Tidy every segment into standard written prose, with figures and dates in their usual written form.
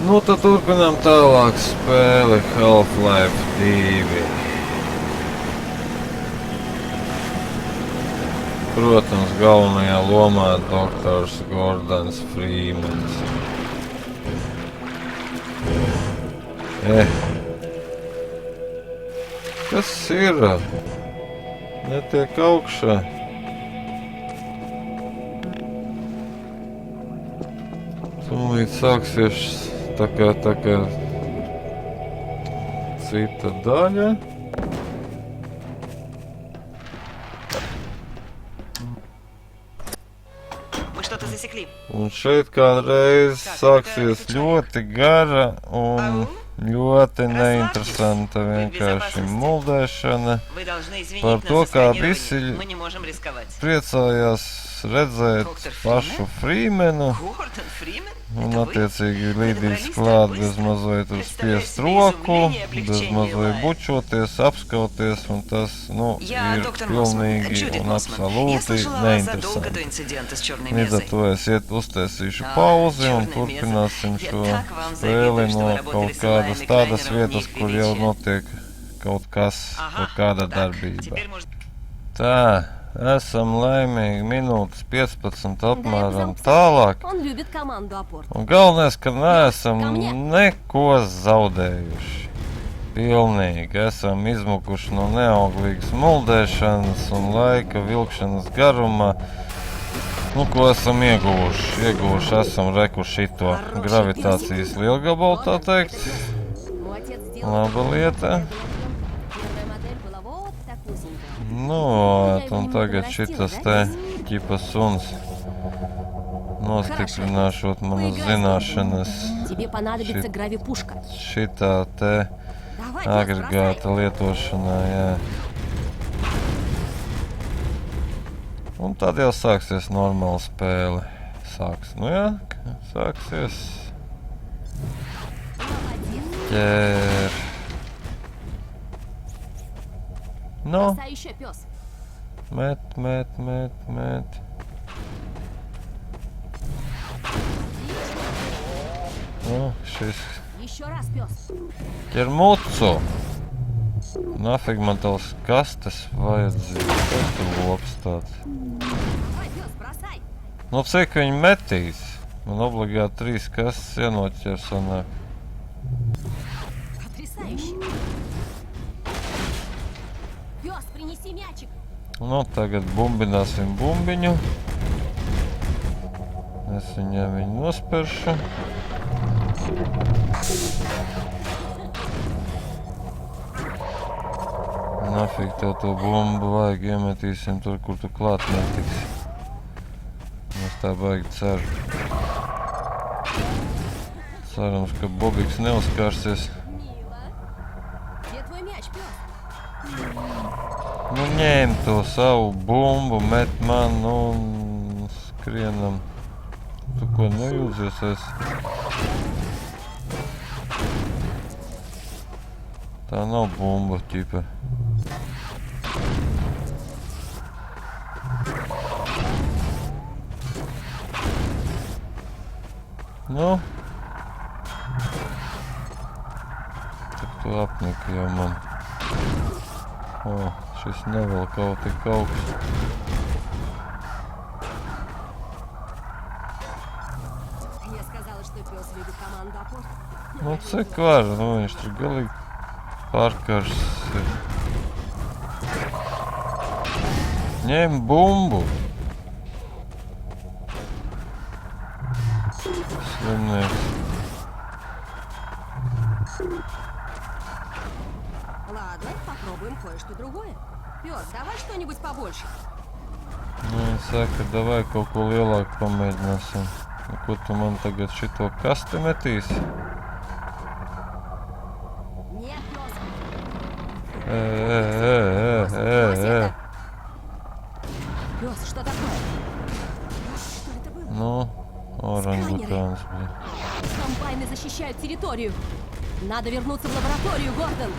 Nu, tad turpinām tālāk spēli Half-Life 2. Protams, galvenajā lomā doktors Gordons Freemans. Kas ir? Netiek augšā. Tūlīt sāksies tā kā cita daļa. Un šeit kādreiz sāksies ļoti gara un ļoti neinteresanta vienkārši muldēšana par to, kā visi priecājās redzēt pašu Freemanu un attiecīgi līdīs klāt bez mazliet uz spiest roku, bez mazliet bučoties, apskauties, un tas, ir pilnīgi un absolūti neinteresanti. Līdz ar to es uztaisīšu pauzi un turpināsim šo spēli no kaut kādas tādas vietas, kur jau notiek kaut kāda darbība. Tā. Esam laimīgi minūtes 15 apmēram tālāk. Un galvenais, ka neesam neko zaudējuši. Pilnīgi esam izmukuši no neauglīgas muldēšanas un laika vilkšanas garumā. Ko esam ieguvuši? Ieguvuši esam šito gravitācijas lielgabalu, tā teikt. Laba lieta. Un tagad šitas te ķipa suns nostiprināšot manas zināšanas šitā te agregāta lietošanā, jā. Un tad jau sāksies normāla spēle. Sāksies. Ķer. Met. Šis ķer mucu. Nafig man tavs kastes vajadzīgs. Kas tu lops tāds? Cik viņi metīs? Man obligāti 3 kastes jānoķer sanāk. Tagad bumbināsim bumbiņu. Es viņu nosperšu. Nafig tev to bumbu vajag, iemetīsim tur, kur tu klāt netiksi. Es tā baigi ceru. Cerams, ka Bobiks neuzkārsies. Ņēm to savu bumbu, met man un skrienam. Tu ko nejūdzies es? Tā nav bumba, ķipa. Tak tu apnika jau man. Šis nevēl kaut tik augsts. Cik var, viņš tur galīgi pārkarsts ir. Ņem bumbu. Slimnieks. Ладно, попробуем кое-что другое. Пёс, давай что-нибудь побольше. Viņa saka, davai kaut ko lielāku pamēģināsim. Ko tu man tagad šito kasti metīsi? Пёс, что такое? Что это было? Орангутанс, блин. Комбайны защищают территорию. Надо вернуться в лабораторию, Гордон.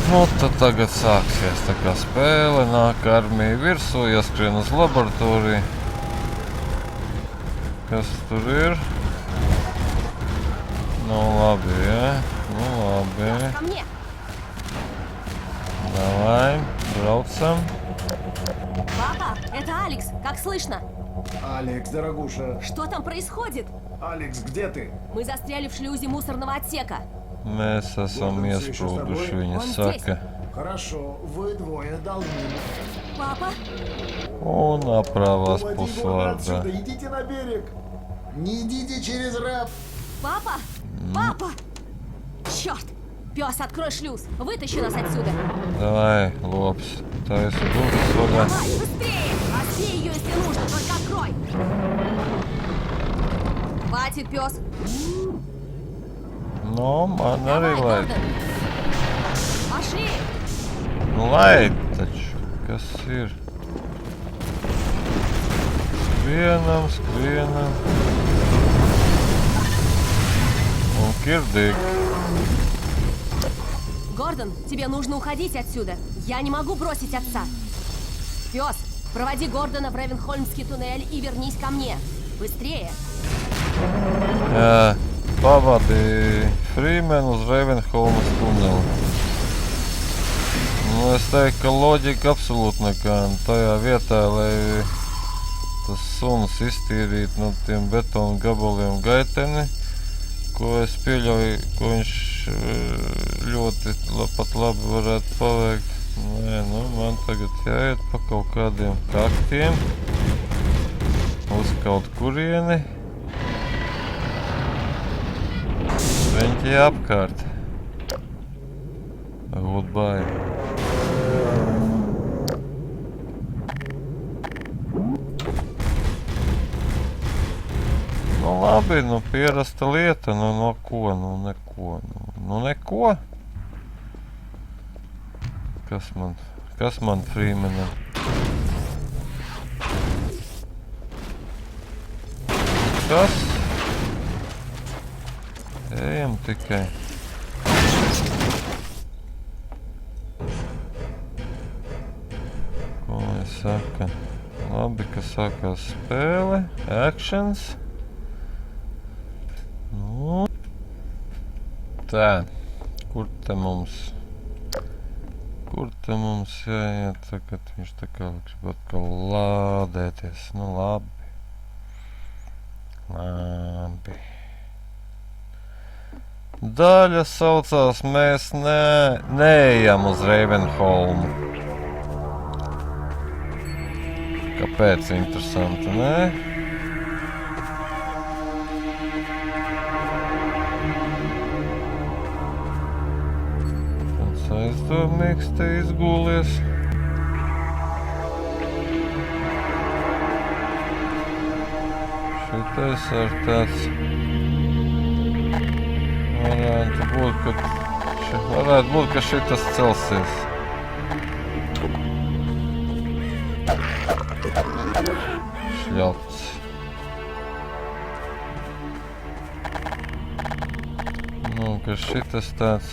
Tad tagad sāksies tā kā spēle, nāk armija virsū, jāskrien uz laboratoriju. Kas tur ir? Nu labi, ja? Nu labi. Ко мне! Давай, braucam. Папа, это Алекс, как слышно? Алекс, дорогуша. Что там происходит? Алекс, где ты? Мы застряли в шлюзе мусорного отсека. Mēs esam Gordons еще с iesprūduši, тобой? viņa Он saka. Хорошо, вы двое должны. Папа? Un aprāvās Уводи Гордона pusvārdā. отсюда, идите на берег. Не идите через раф. Папа? Папа! Черт! Пес, открой шлюз! Вытащи нас отсюда! Давай, lops, taisa durvis vaļā. Давай, быстрее! Разбей ее, если нужно, только открой! Хватит, пес! Nu, man arī Давай, vajag. Гордон! Пошли! Nu, lai taču, kas ir? Skrienam, skrienam. Un kirdīgi. Гордон, тебе нужно уходить отсюда. Я не могу бросить отца. Пес, проводи Гордона в Ревенхольмский туннель и вернись ко мне. Быстрее! Jā, pavadīja Frīmenu uz Ravenholmas tuneli. Nu, es teiktu, ka loģika absolūti nekā. Tajā vietā, lai tas suns iztīrītu no tiem betonu gabaliem gaiteni, ko es pieļauju, ko viņš ļoti pat labi varētu paveikt. Nē, nu, man tagad jāiet pa kaut kādiem kaktiem uz kaut kurieni. Riņķi apkārt. Goodbye. Nu labi, nu pierasta lieta, nu no ko, nu neko, nu neko. Kas man Frīmenam? Kas? Ejam tikai. Ko lai saka? Labi, ka sākās spēle. Actions. Nu. Tā. Kur te mums jāiet tagad? Viņš tā kā grib atkal lādēties. Nu labi. Labi. Daļa saucās mēs neejam uz Ravenholmu. Kāpēc interesanti, ne? Tāds aizdomīgs te izgūlies. Šitais ar tāds varētu būt, ka šitas celsies. Šļauts. Nu, ka šitas tāds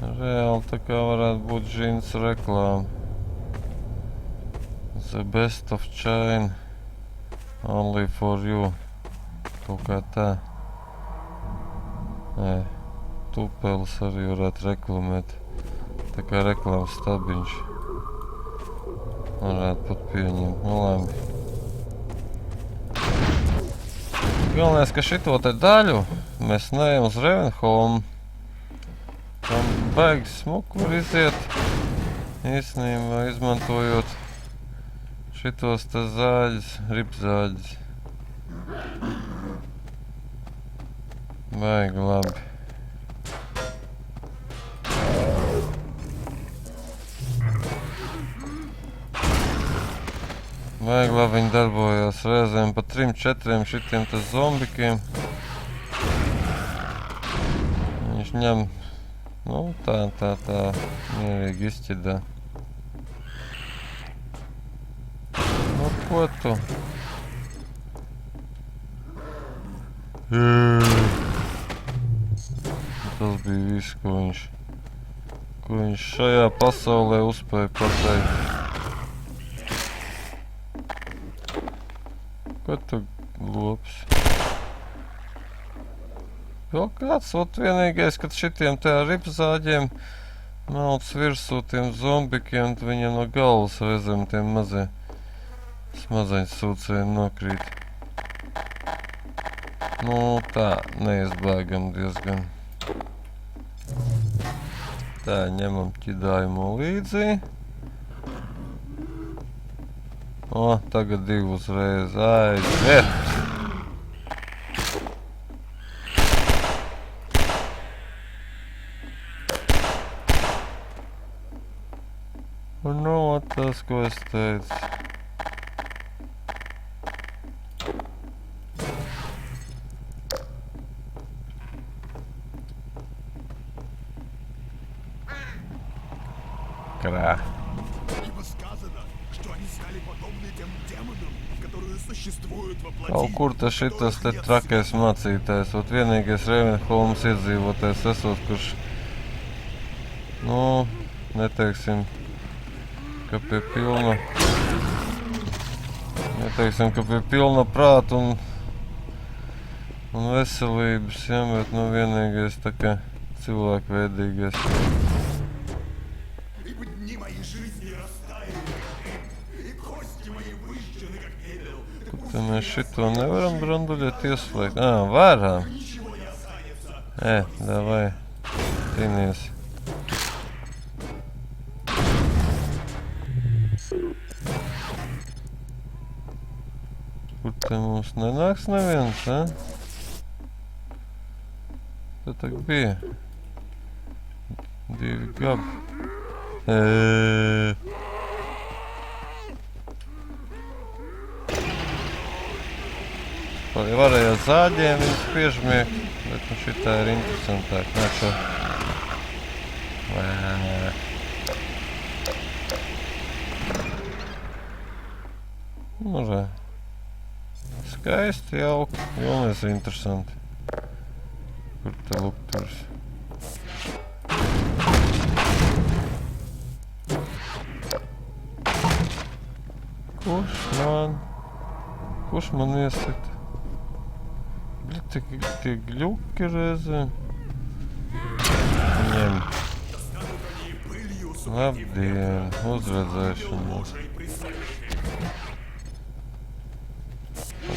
reāli tā kā varētu būt džins reklāma. The best of China. Only for you. Kaut kā tā. Nē, tupelis arī varētu reklamēt. Tā kā reklāmas stabiņš. Varētu pat pieņemt. Nu labi. Galvenais, ka šito te daļu mēs neejam uz Ravenholmu. Tam baigi smuku var iziet. Īstenībā izmantojot šitos te zāļus, ripzāļus. Baigi labi. Baigi labi viņi darbojās reizēm pa 3-4 šitiem te zombikiem. Viņš ņem, nu tā, mierīgi izšķidā. Nu, ko tu? Tas bija viss, ko viņš šajā pasaulē uzspēja pateikt. Ko tu lops? Vēl kāds, ot vienīgais, kad šitiem te ar ripzāģiem malc virsū tiem zombikiem, tad viņiem no galvas reizēm tiem mazie smadzeņu sūcēji nokrīt. Nu tā, neizbēgam diezgan. Tā, ņemam ķidājumu līdzi. O, tagad divu uzreiz aiziet! Un nu, tas, ko es teicu. Крах. Ибо сказано, что они стали подобны тем демонам, которые существуют во плоти. Kaut kur tas šitas te trakais mācītājs, ot vienīgais Ravenholms iedzīvotājs esot, kurš, nu, neteiksim, ka pie pilna prāta un veselības, ja, bet, nu, vienīgais tā kā cilvēkveidīgais. Ибо дни моей жизни растаяли, и кости мои выщены, как пепел. Tad mēs šito nevaram branduļiet ieslēgt. Ā, varam! Ничего не останется. Davai, tinies. Kur te mums nenāks neviens, a? Te tak bija. Divi gabi. Varēja zāģiem viņus piežmiegt, bet nu šitā ir interesantāk. Nē, šo. Nu, re. Skaisti, jauki, galvenais ir interesanti. Kur te lukturs? Kurš man iesit? Tie gļuki reizēm. Ņem. Labdien, uzredzēšanos.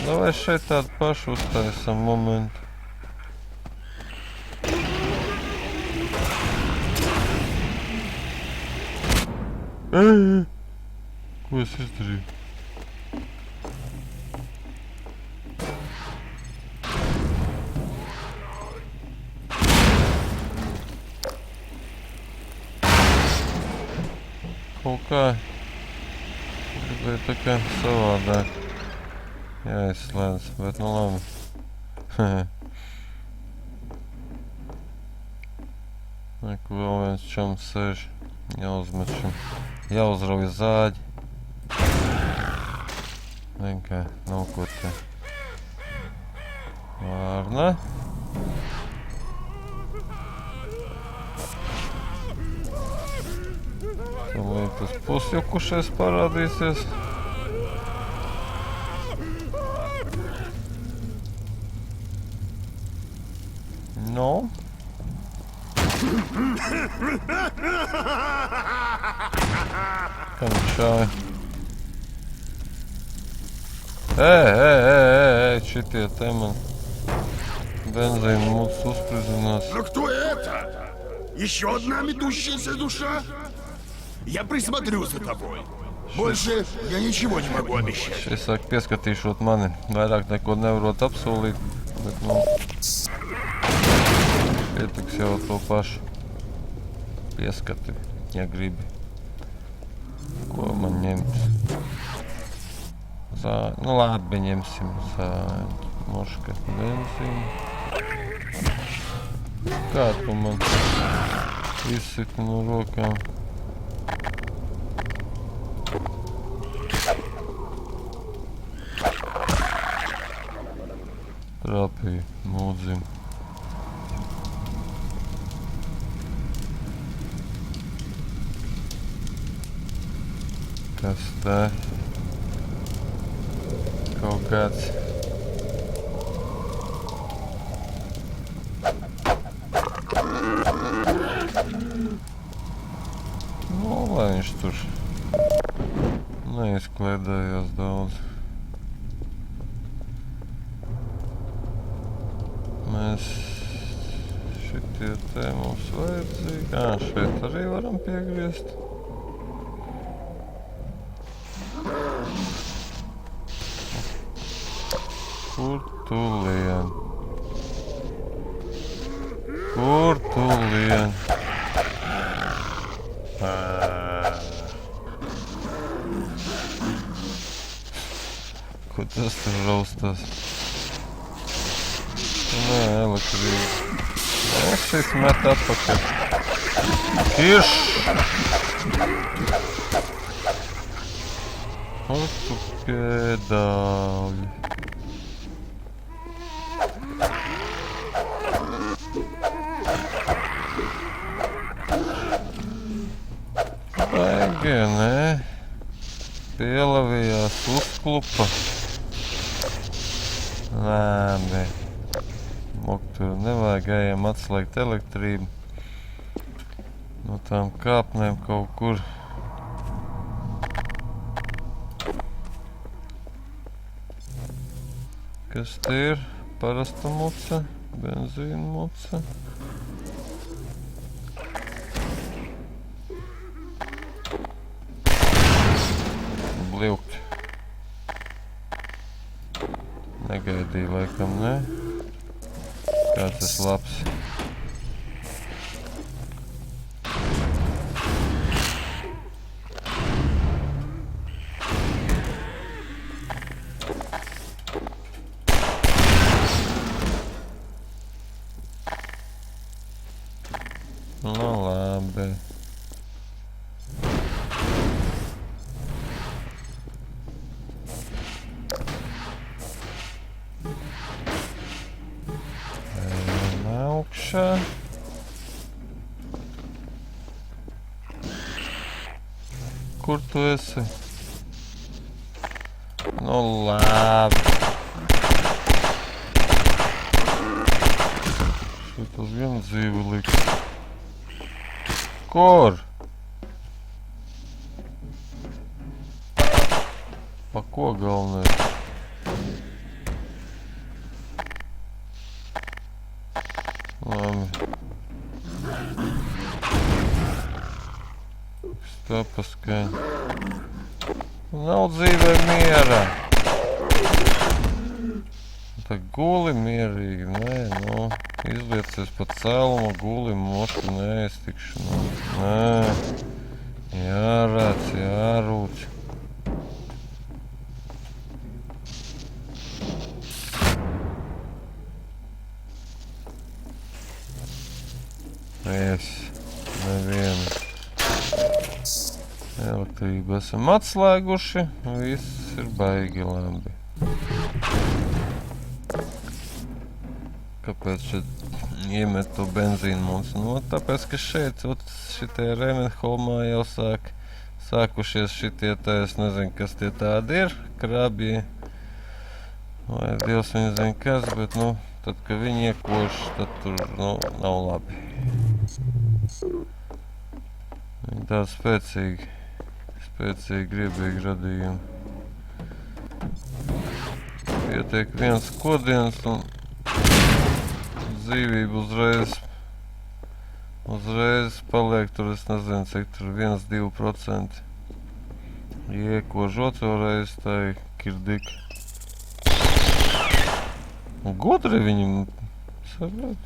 Davai šeit tādu pašu uztaisam momentu. Ko es izdarīju? Kaut kā gribēju tā kā savādāk jāizslēdz, bet nu labi. Neko vēl viens čoms sēž, jāuzmet šim, jāuzrauj zāģi. Vienkai nav ko te. Vārna. Tūlīt tas pusjukušais parādīsies. No. Kančāji. Šitie te man benzīna mūs uzprizinās. Но кто это? Еще одна метущаяся душа? Я присмотрю за тобой. Больше я ничего не могу обещать. Šis saka pieskatīšot mani. Vairāk neko nevarot apsolīt, bet nu pietiks jau to pašu. Pieskati, ja gribi. Ko man ņemt? Nu labi, ņemsim zāģi. Moška, benzīnu. Kā tu man izsiti no rokām? Trāpīja mūdzim. Kas te? kaut kāds. Nu, lai viņš tur neizkliedējās daudz. Mēs šitie te mums vajadzīgi. Šeit arī varam piegriezt. Kur tu lien? Kur tu lien? Ko tas tur raustās? Nē, elektrība. Šis met atpakaļ. Kirš! Un tu pēdāļi. Baigi, nē. Pielavījās uzklupa. Labi. Tur nevajag ejam atslēgt elektrību. No tām kāpnēm kaut kur. Kas te ir? Parasta muca, benzīna muca. Bļukt. Negaidīju laikam, ne? Kāds tas labs. Nu labi. Augšā. Kur tu esi? Nu labi. Šitas gan dzīvi liks. Kur? Pa ko galvenais? Labi. Tā paskaņa. Nav dzīvē miera. Tā guli mierīgi, nē, nu. Izliecies pa cēlumu, guli moši, nē, es tikšu, nē. Jārāc, jārūc. Es, nevienas. Elektrību esam atslēguši, viss ir baigi labi. Kāpēc šeit iemet to benzīnu mums? Nu, tāpēc, ka šeit, šitie Ravenholmā jau sākušies šitie tā, es nezinu, kas tie tādi ir, krabji. Vai Dievs viņi zina kas, bet, nu, tad, kad viņi iekoš, tad tur, nu, nav labi. Viņi tādi spēcīgi, griebīgi radījumi. Pietiek viens kodiens un dzīvība uzreiz paliek tur, es nezinu, cik tur 1–2%. Iekož otro reizi, tā ir kirdika. Un gudri viņam saprāt.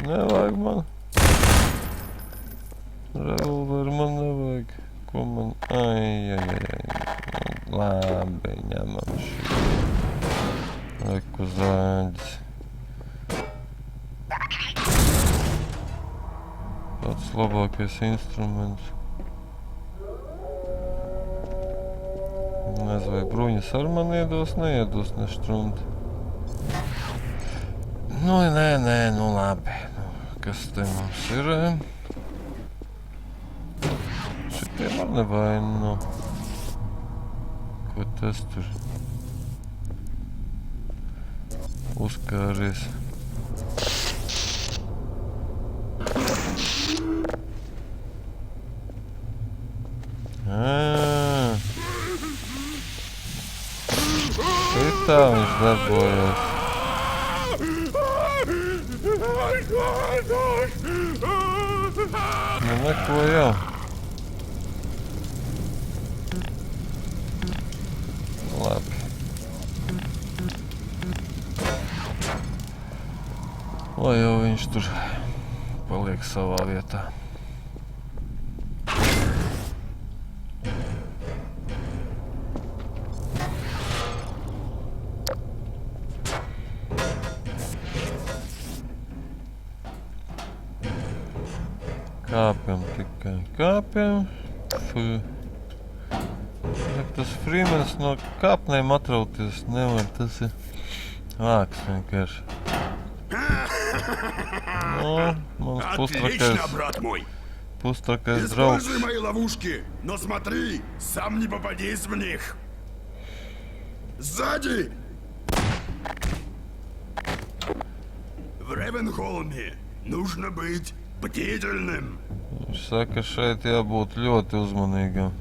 Nevajag man. Revolveru man nevajag. Ko man... Ai. Labi, ņemam šī. Liku zāģis. Tāds labākais instruments. Nezinu, vai bruņas ar man iedos, neiedos ne štrumti. Nu, nē, nu labi. kas te mums ir? Šitiem ar nevainu. Ko tas tur? Uzkāries. Šitā viņš darbojas. Nu neko jau. Labi. Lai jau viņš tur paliek savā vietā. Kāpjam tikai, kāpjam. Tas Freemans no kāpnēm atrauties nevar, tas ir āks vienkārši. Nu, mans Отлично, брат мой. pustrakais draugs. Используй мои ловушки, но смотри, сам не попадись в них. Сзади! В Ревенхолме нужно быть бдительным. Viņš saka, šeit jābūt ļoti uzmanīgam.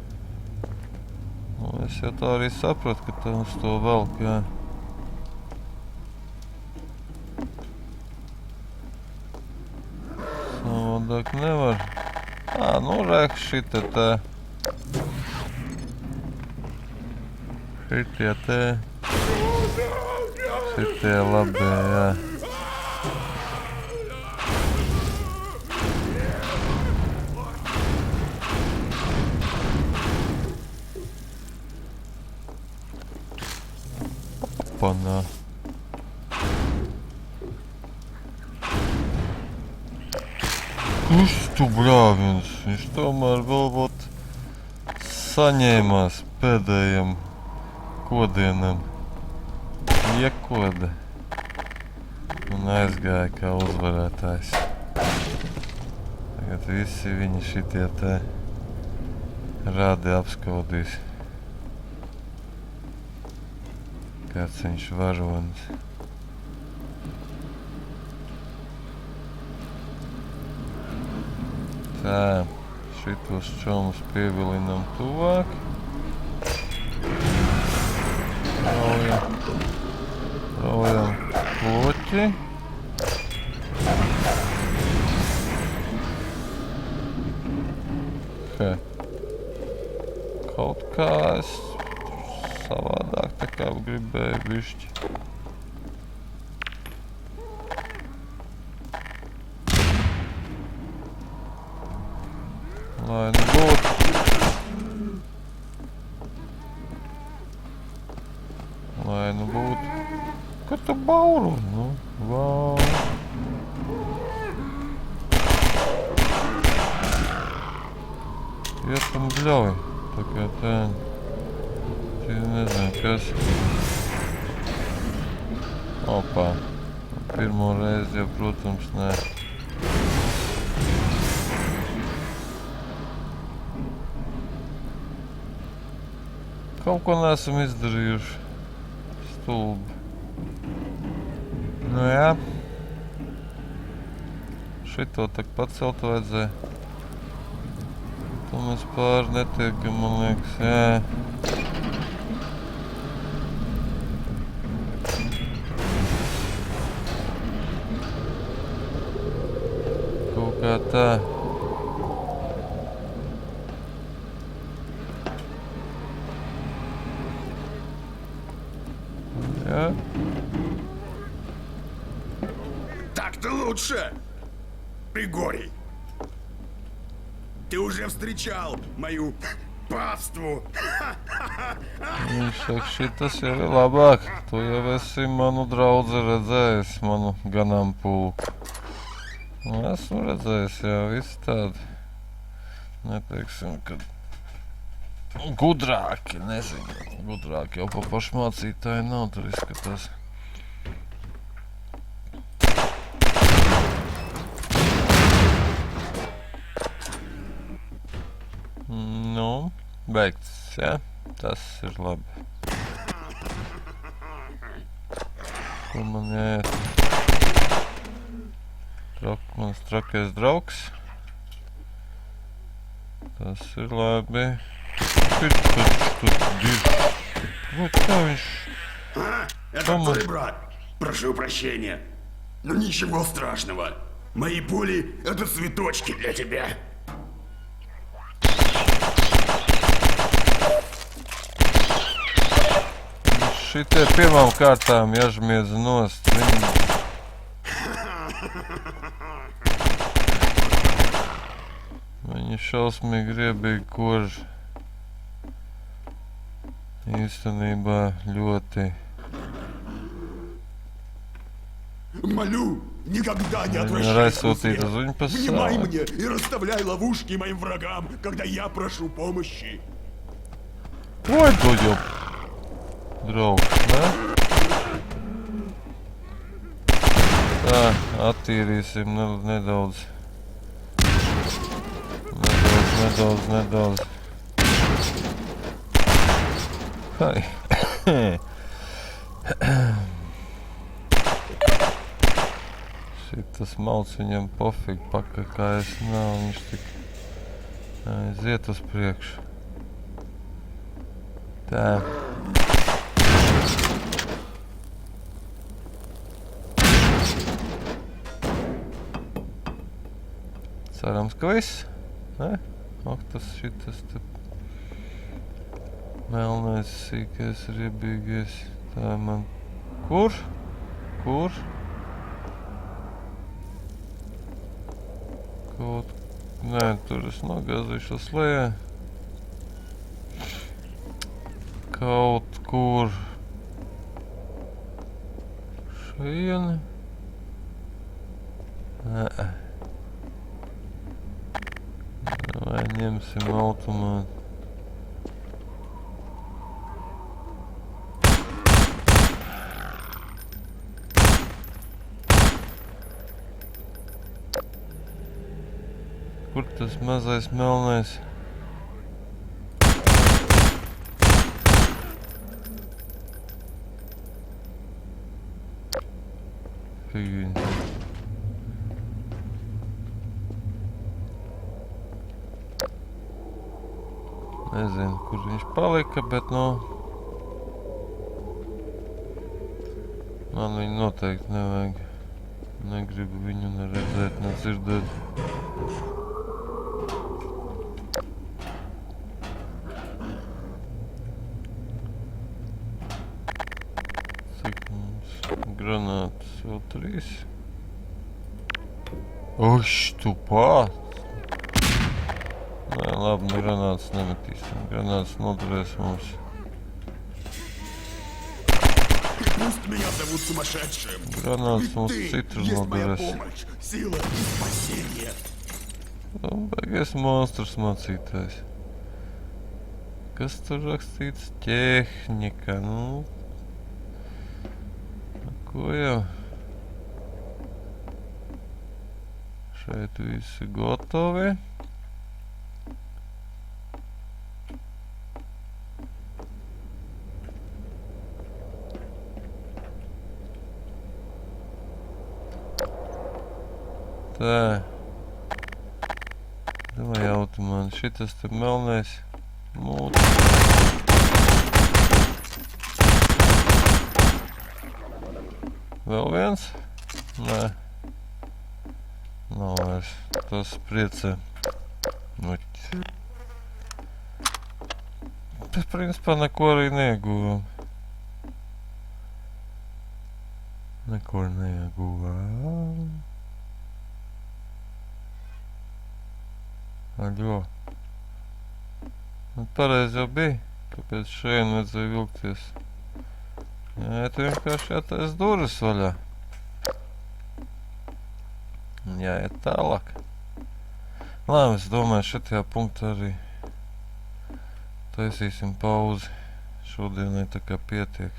Nu, es jau tā arī sapratu, ka tā uz to velk, jā. Savādāk nevar. Nu rek, šita te. Šitie te. Šitie labie, jā. Panā. Kurš tu bļāviens? Viņš tomēr vēl būt saņēmās pēdējam kodienam. Iekoda. Un aizgāja kā uzvarētājs. Tagad visi viņi šitie te rādi apskaudīs. Kāds viņš varonis. Tā, šitos čomus pievilinam tuvāk. Raujam kloķi. Kaut kā es savādāk tā kā gribēju bišķi. Lai nu būtu. Lai nu būtu. Kad tu bauru? Nu, vau. Iet un bļauj. Tā kā tā. Nezinu, kas. Opā. Pirmo reizi jau, protams, nē. Kaut ko neesam izdarījuši. Stulbi. Nu jā. Šito tak pacelt vajadzēja. To mēs pāri netiekam, man liekas, jā. Kā tā. Jā. Так-то лучше, Григорий. Ты уже встречал мою паству. Viņš saka, šitas jau ir labāk. Tu jau esi manu draudzi redzējis, manu ganāmpulku. Esmu redzējis, jā, visi tādi. Neteiksim, ka gudrāki, nezinu. Gudrāki jau pa pašmācītāji nav, tur izskatās. Beigts, ja? Tas ir labi. Ko man jāiet? Mans trakais draugs. Tas ir labi. Вот viņš. Это твой брат. Прошу прощения. Но ничего страшного. Мои пули — это цветочки для тебя. Šitie pirmām kārtām jāžmiedz nost. Viņi šausmīgi riebīgi koži. Īstenībā ļoti. Молю, никогда не Viņi отвращай raisūtīt uz viņu Внимай pasauli. мне и расставляй ловушки моим врагам, когда я прошу помощи. Oi, tu jau draugs, ne? Tā, attīrīsim nedaudz. Nedaudz. Hai. Šitas malts viņam pofīgi pakakājas nav, viņš tik aiziet uz priekšu. Tā. Cerams, ka viss, ne? Ak, tas šitas te melnais, sīkais, riebīgais. Tā man... Kur? Kaut... Nē, tur es nogāzīšu uz lejā. Kaut kur... Šieni? Nē. Vai ņemsim automātu. Kur tas mazais melnais? Figūņi. Nezinu, kur viņš palika, bet man viņu noteikti nevajag. Negribu viņu ne redzēt, ne dzirdēt. Cik mums granātas? Vēl 3. Uš, tu pāt! Nē, labi, granātas nemetīsim. Granātas noturēs mums. Пусть меня зовут сумасшедшим. Granātas mums Ведь citur ты есть моя noturēs. помощь, сила и спасение. Baigies monstrs mācītājs. Kas tur rakstīts? Ķehnika, Ko jau? Šeit visi gotovi. Tā. Davai automāti. Šitas te melnais. Mūti. Vēl viens? Nē. Nav vairs. Tas priecē. Uķi. Bet principā neko arī neieguvām. Neko neieguvām. Aļo. Pareizi jau bija, kāpēc šeit vajadzēja vilkties. Jā, te vienkārši jātais durvis vaļā. Jāiet tālāk. Labi, es domāju, šitajā punktā arī taisīsim pauzi. Šodienai tā kā pietiek.